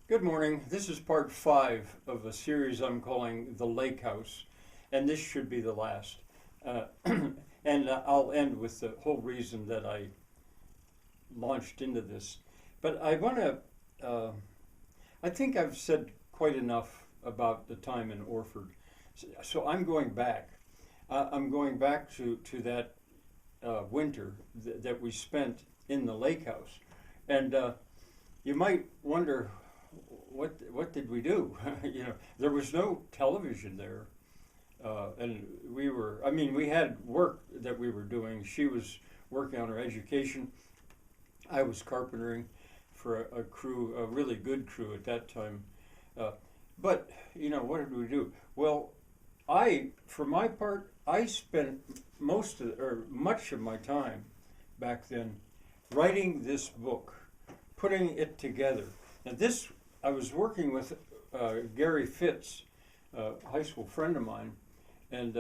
Good morning. This is part 5 of a series I'm calling The Lake House, and this should be the last. And I'll end with the whole reason that I launched into this. But I want to, I think I've said quite enough about the time in Orford. So I'm going back. I'm going back to that winter that we spent in the lake house. And you might wonder, what did we do? There was no television there, and we had work that we were doing. She was working on her education. I was carpentering for a crew, a really good crew at that time. But what did we do? Well, for my part, I spent much of my time back then writing this book, putting it together. Now I was working with Gary Fitz, a high school friend of mine, and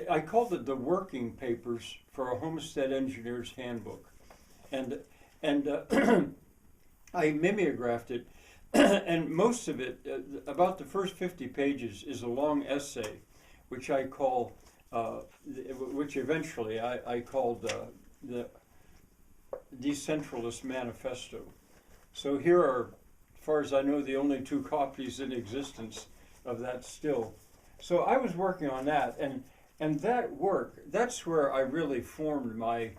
I called it the working papers for a homestead engineer's handbook, and I mimeographed it, and most of it, about the first 50 pages, is a long essay, which I call, which eventually I called the Decentralist Manifesto. So here are, as far as I know, the only 2 copies in existence of that still. So I was working on that, and that work, that's where I really formed my,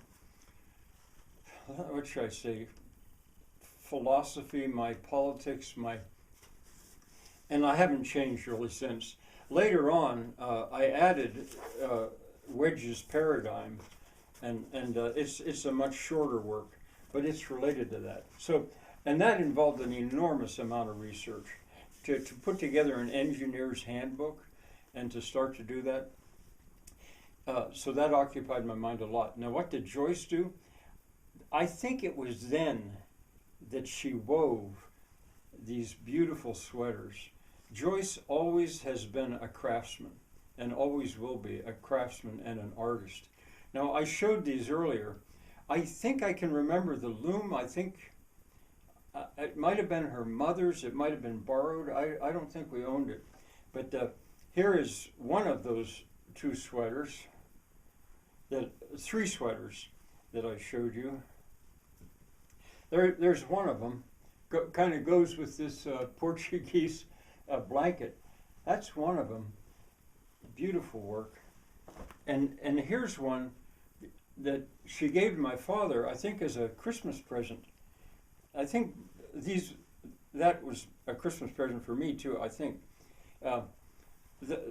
what should I say, philosophy, my politics, and I haven't changed really since. Later on, I added Wedge's paradigm, and it's a much shorter work, but it's related to that. And that involved an enormous amount of research to put together an engineer's handbook and to start to do that. So that occupied my mind a lot. Now, what did Joyce do? I think it was then that she wove these beautiful sweaters. Joyce always has been a craftsman and always will be a craftsman and an artist. Now, I showed these earlier. I think I can remember the loom. I think it might have been her mother's. It might have been borrowed. I don't think we owned it. But here is one of those 2 sweaters, 3 sweaters that I showed you. There's one of them. Kind of goes with this Portuguese blanket. That's one of them. Beautiful work. And here's one that she gave to my father, I think, as a Christmas present. I think that was a Christmas present for me too, I think.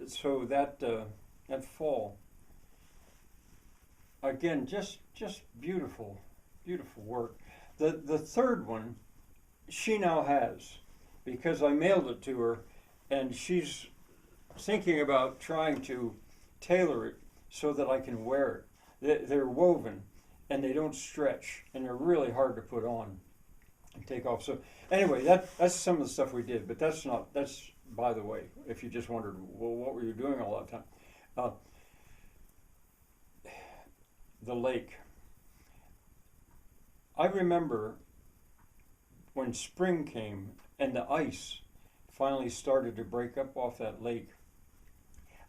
So that fall, again, just beautiful, beautiful work. The third one, she now has, because I mailed it to her, and she's thinking about trying to tailor it so that I can wear it. They're woven, and they don't stretch, and they're really hard to put on and take off. So anyway, that's some of the stuff we did, but that's by the way, if you just wondered, well, what were you doing all that time? The lake. I remember when spring came and the ice finally started to break up off that lake.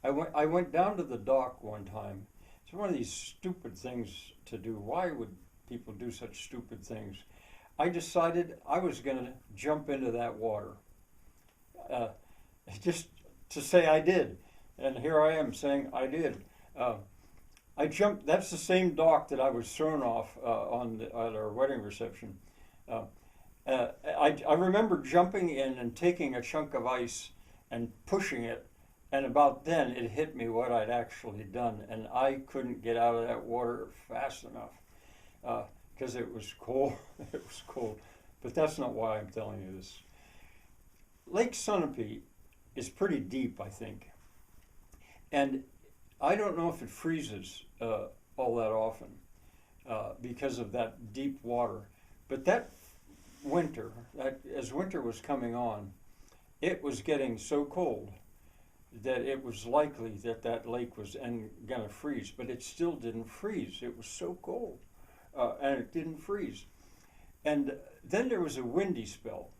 I went down to the dock one time. It's one of these stupid things to do. Why would people do such stupid things? I decided I was going to jump into that water, just to say I did. And here I am saying I did. I jumped. That's the same dock that I was thrown off at our wedding reception. I remember jumping in and taking a chunk of ice and pushing it, and about then it hit me what I'd actually done, and I couldn't get out of that water fast enough because it was cold. It was cold. But that's not why I'm telling you this. Lake Sunapee is pretty deep, I think, and I don't know if it freezes all that often because of that deep water. But that winter, as winter was coming on, it was getting so cold that it was likely that lake was going to freeze. But it still didn't freeze. It was so cold, and it didn't freeze. And then there was a windy spell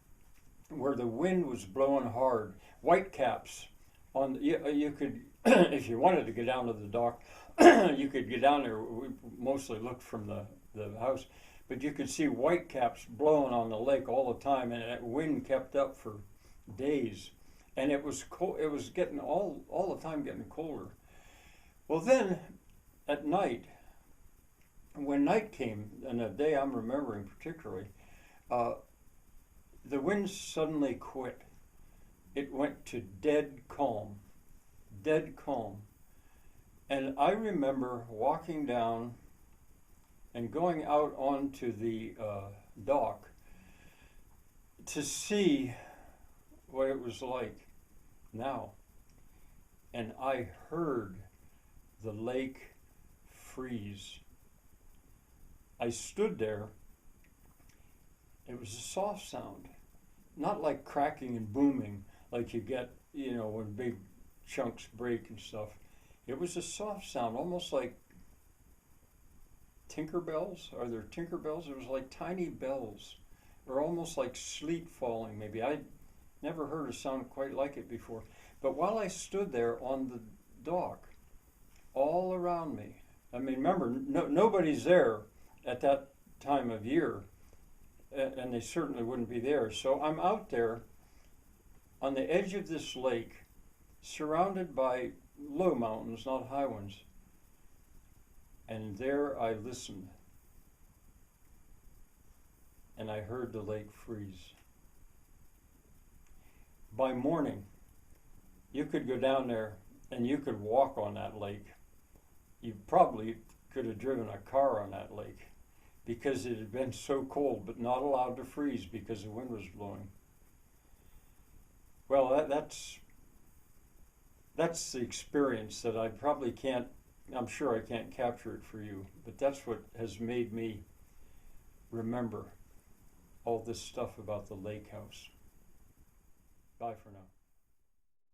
where the wind was blowing hard. Whitecaps on you could if you wanted to get down to the dock, you could get down there. We mostly looked from the house, but you could see whitecaps blowing on the lake all the time, and that wind kept up for days, and it was cold. It was getting all the time getting colder. Well, then at night, when night came, and a day I'm remembering particularly, uh, the wind suddenly quit. It went to dead calm. And I remember walking down and going out onto the dock to see what it was like now. And I heard the lake freeze. I stood there. It was a soft sound, not like cracking and booming like you get, when big chunks break and stuff. It was a soft sound, almost like Tinkerbells. Are there Tinkerbells? It was like tiny bells, or almost like sleet falling, maybe. I'd never heard a sound quite like it before. But while I stood there on the dock, all around me, I mean, remember, nobody's there at that time of year, and they certainly wouldn't be there. So I'm out there on the edge of this lake, surrounded by low mountains, not high ones. And there I listened, and I heard the lake freeze. By morning, you could go down there and you could walk on that lake. You probably could have driven a car on that lake because it had been so cold, but not allowed to freeze because the wind was blowing. Well, that's the experience that I probably can't, I'm sure I can't capture it for you, but that's what has made me remember all this stuff about the lake house. Bye for now.